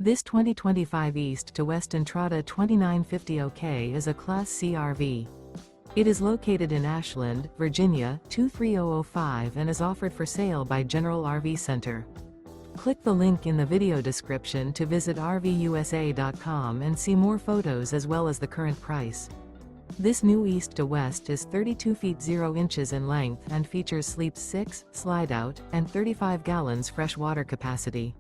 This 2025 East to West Entrada 2950 OK is a Class C RV. It is located in Ashland, Virginia, 23005 and is offered for sale by General RV Center. Click the link in the video description to visit RVUSA.com and see more photos as well as the current price. This new East to West is 32 feet 0 inches in length and features sleeps 6, slide-out, and 35 gallons fresh water capacity.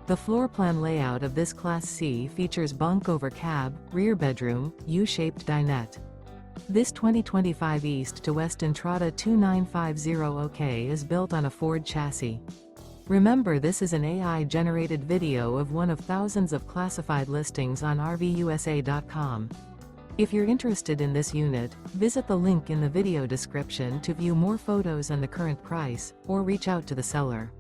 The floor plan layout of this Class C features bunk over cab, rear bedroom, U-shaped dinette. This 2025 East to West Entrada 2950 OK is built on a Ford chassis. Remember, this is an AI-generated video of one of thousands of classified listings on RVUSA.com. If you're interested in this unit, visit the link in the video description to view more photos and the current price, or reach out to the seller.